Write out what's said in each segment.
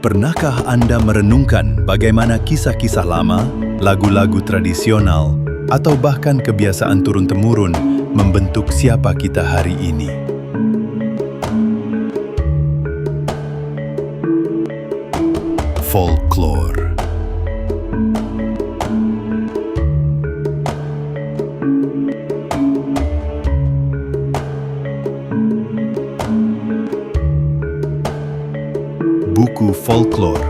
Pernahkah Anda merenungkan bagaimana kisah-kisah lama, lagu-lagu tradisional, atau bahkan kebiasaan turun-temurun membentuk siapa kita hari ini? Folklore. Buku folklore,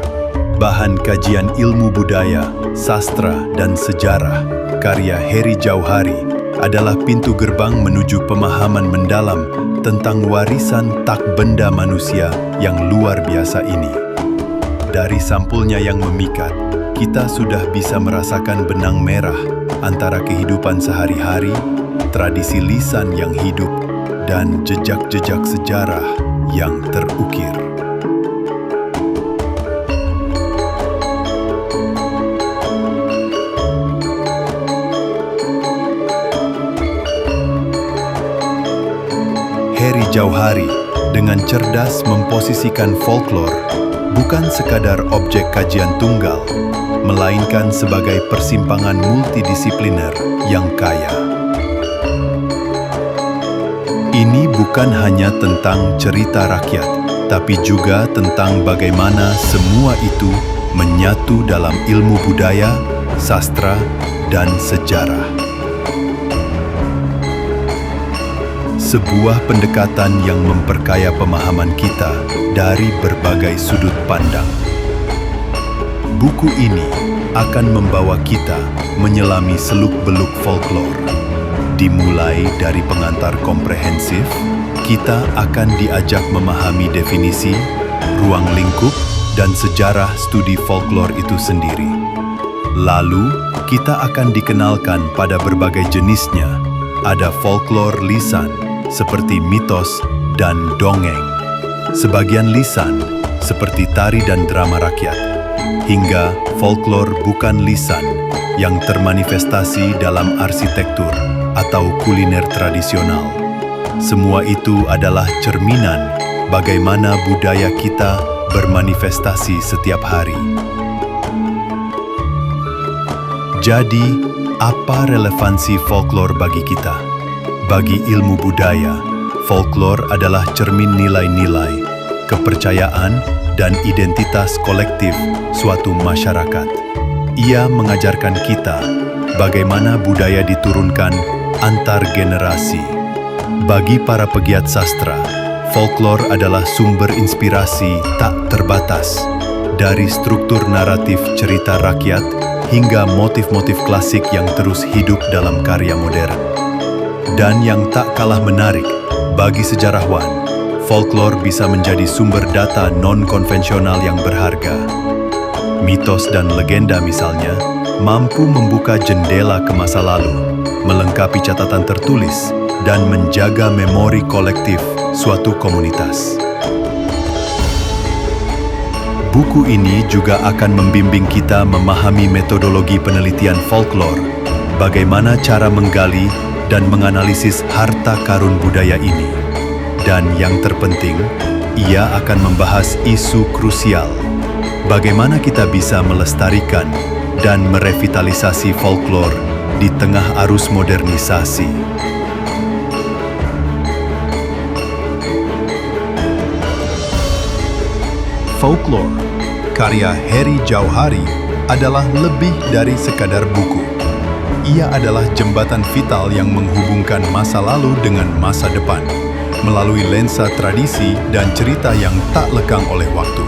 bahan kajian ilmu budaya, sastra, dan sejarah, karya Heri Jauhari, adalah pintu gerbang menuju pemahaman mendalam tentang warisan tak benda manusia yang luar biasa ini. Dari sampulnya yang memikat, kita sudah bisa merasakan benang merah antara kehidupan sehari-hari, tradisi lisan yang hidup, dan jejak-jejak sejarah yang terukir. Heri Jauhari dengan cerdas memposisikan folklore bukan sekadar objek kajian tunggal, melainkan sebagai persimpangan multidisipliner yang kaya. Ini bukan hanya tentang cerita rakyat, tapi juga tentang bagaimana semua itu menyatu dalam ilmu budaya, sastra, dan sejarah. Sebuah pendekatan yang memperkaya pemahaman kita dari berbagai sudut pandang. Buku ini akan membawa kita menyelami seluk-beluk folklore. Dimulai dari pengantar komprehensif, kita akan diajak memahami definisi, ruang lingkup, dan sejarah studi folklore itu sendiri. Lalu, kita akan dikenalkan pada berbagai jenisnya. Ada folklore lisan, seperti mitos dan dongeng, sebagian lisan seperti tari dan drama rakyat, hingga folklore bukan lisan yang termanifestasi dalam arsitektur atau kuliner tradisional. Semua itu adalah cerminan bagaimana budaya kita bermanifestasi setiap hari. Jadi, apa relevansi folklore bagi kita? Bagi ilmu budaya, folklore adalah cermin nilai-nilai, kepercayaan, dan identitas kolektif suatu masyarakat. Ia mengajarkan kita bagaimana budaya diturunkan antar generasi. Bagi para pegiat sastra, folklore adalah sumber inspirasi tak terbatas, dari struktur naratif cerita rakyat hingga motif-motif klasik yang terus hidup dalam karya modern. Dan yang tak kalah menarik, bagi sejarawan, folklore bisa menjadi sumber data non-konvensional yang berharga. Mitos dan legenda misalnya, mampu membuka jendela ke masa lalu, melengkapi catatan tertulis, dan menjaga memori kolektif suatu komunitas. Buku ini juga akan membimbing kita memahami metodologi penelitian folklore, bagaimana cara menggali dan menganalisis harta karun budaya ini. Dan yang terpenting, ia akan membahas isu krusial. Bagaimana kita bisa melestarikan dan merevitalisasi folklore di tengah arus modernisasi. Folklore, karya Heri Jauhari, adalah lebih dari sekadar buku. Ia adalah jembatan vital yang menghubungkan masa lalu dengan masa depan, melalui lensa tradisi dan cerita yang tak lekang oleh waktu.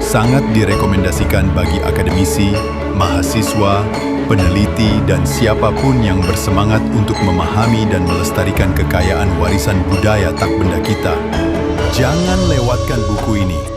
Sangat direkomendasikan bagi akademisi, mahasiswa, peneliti, dan siapapun yang bersemangat untuk memahami dan melestarikan kekayaan warisan budaya tak benda kita. Jangan lewatkan buku ini.